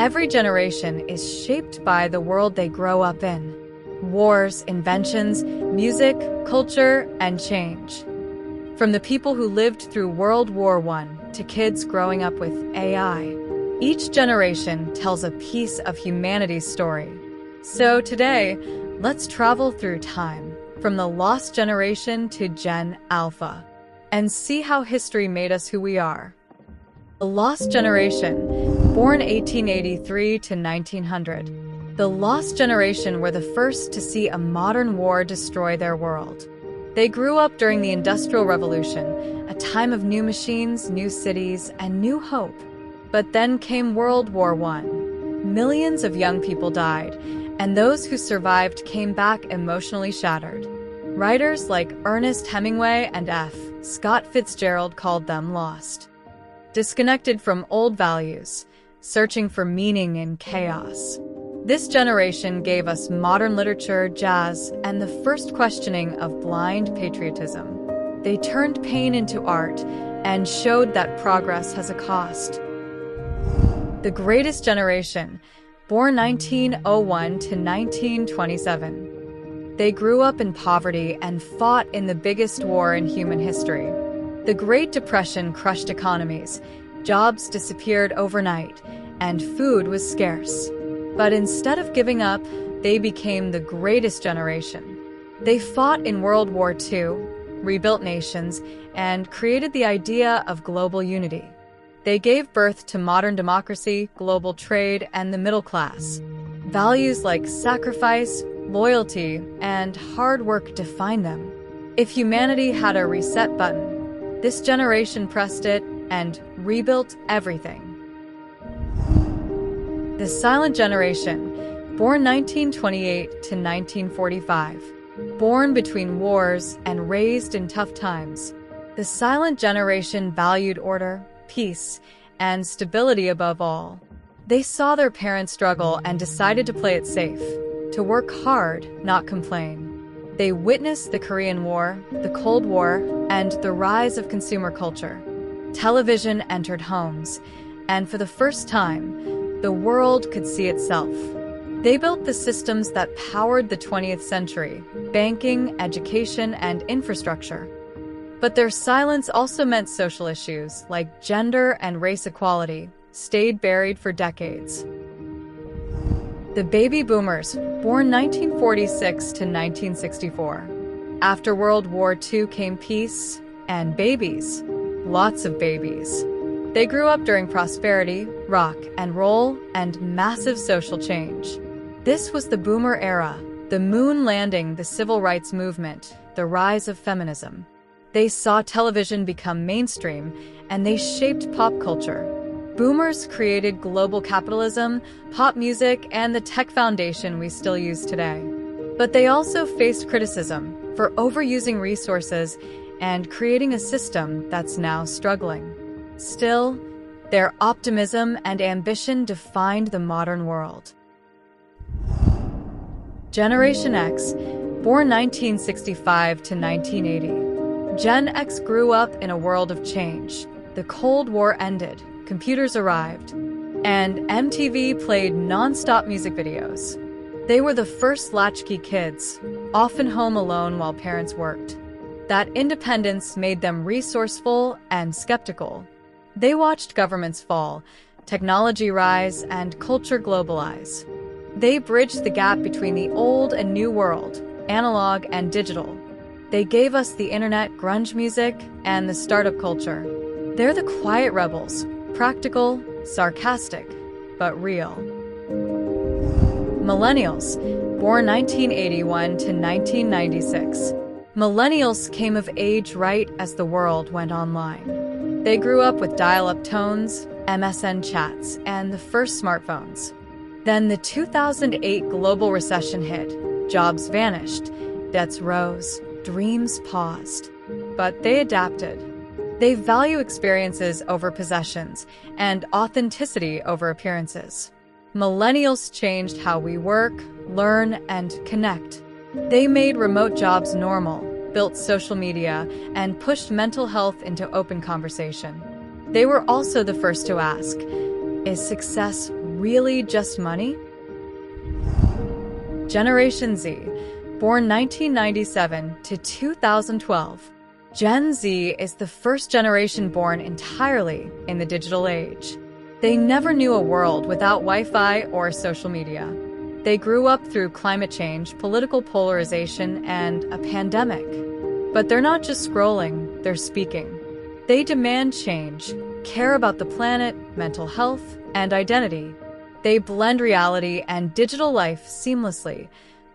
Every generation is shaped by the world they grow up in. Wars, inventions, music, culture, and change. From the people who lived through World War I to kids growing up with AI, each generation tells a piece of humanity's story. So today, let's travel through time, from the lost generation to Gen Alpha, and see how history made us who we are. The Lost Generation, born 1883 to 1900. The Lost Generation were the first to see a modern war destroy their world. They grew up during the Industrial Revolution, a time of new machines, new cities, and new hope. But then came World War I. Millions of young people died, and those who survived came back emotionally shattered. Writers like Ernest Hemingway and F. Scott Fitzgerald called them lost. Disconnected from old values, searching for meaning in chaos. This generation gave us modern literature, jazz, and the first questioning of blind patriotism. They turned pain into art and showed that progress has a cost. The Greatest Generation, born 1901 to 1927. They grew up in poverty and fought in the biggest war in human history. The Great Depression crushed economies, jobs disappeared overnight, and food was scarce. But instead of giving up, they became the Greatest Generation. They fought in World War II, rebuilt nations, and created the idea of global unity. They gave birth to modern democracy, global trade, and the middle class. Values like sacrifice, loyalty, and hard work define them. If humanity had a reset button, this generation pressed it and rebuilt everything. The Silent Generation, born 1928 to 1945. Born between wars and raised in tough times, the Silent Generation valued order, peace, and stability above all. They saw their parents struggle and decided to play it safe, to work hard, not complain. They witnessed the Korean War, the Cold War, and the rise of consumer culture. Television entered homes, and for the first time, the world could see itself. They built the systems that powered the 20th century: banking, education, and infrastructure. But their silence also meant social issues like gender and race equality stayed buried for decades. The Baby Boomers, born 1946 to 1964. After World War II came peace and babies. Lots of babies. They grew up during prosperity, rock and roll, and massive social change. This was the Boomer era, the moon landing, the civil rights movement, the rise of feminism. They saw television become mainstream, and they shaped pop culture. Boomers created global capitalism, pop music, and the tech foundation we still use today. But they also faced criticism for overusing resources and creating a system that's now struggling. Still, their optimism and ambition defined the modern world. Generation X, born 1965 to 1980. Gen X grew up in a world of change. The Cold War ended, computers arrived, and MTV played non-stop music videos. They were the first latchkey kids, often home alone while parents worked. That independence made them resourceful and skeptical. They watched governments fall, technology rise, and culture globalize. They bridged the gap between the old and new world, analog and digital. They gave us the internet, grunge music, and the startup culture. They're the quiet rebels, practical, sarcastic, but real. Millennials, born 1981 to 1996. Millennials came of age right as the world went online. They grew up with dial-up tones, MSN chats, and the first smartphones. Then the 2008 global recession hit, jobs vanished, debts rose, dreams paused. But they adapted. They value experiences over possessions and authenticity over appearances. Millennials changed how we work, learn, and connect. They made remote jobs normal, built social media, and pushed mental health into open conversation. They were also the first to ask, is success really just money? Generation Z, born 1997 to 2012. Gen Z is the first generation born entirely in the digital age. They never knew a world without Wi-Fi or social media. They grew up through climate change, political polarization, and a pandemic. But they're not just scrolling, they're speaking. They demand change, care about the planet, mental health, and identity. They blend reality and digital life seamlessly.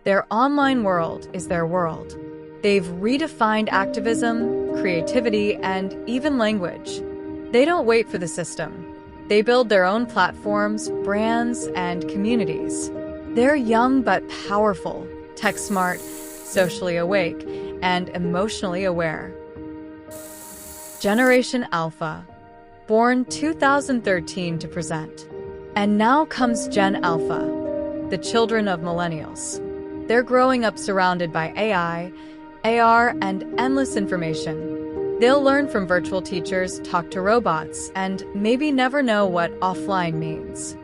Their online world is their world. They've redefined activism, creativity, and even language. They don't wait for the system. They build their own platforms, brands, and communities. They're young but powerful, tech-smart, socially awake, and emotionally aware. Generation Alpha, born 2013 to present. And now comes Gen Alpha, the children of Millennials. They're growing up surrounded by AI, AR, and endless information. They'll learn from virtual teachers, talk to robots, and maybe never know what offline means.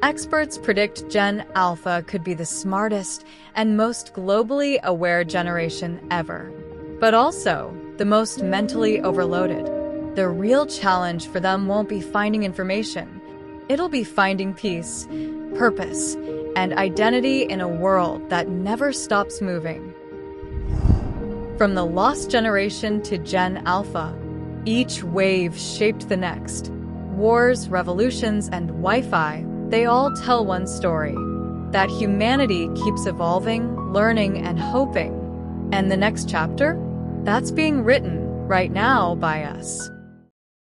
Experts predict Gen Alpha could be the smartest and most globally aware generation ever, but also the most mentally overloaded. The real challenge for them won't be finding information. It'll be finding peace, purpose, and identity in a world that never stops moving. From the lost generation to Gen Alpha, each wave shaped the next. Wars, revolutions, and Wi-Fi, they all tell one story: that humanity keeps evolving, learning, and hoping. And the next chapter? That's being written right now by us.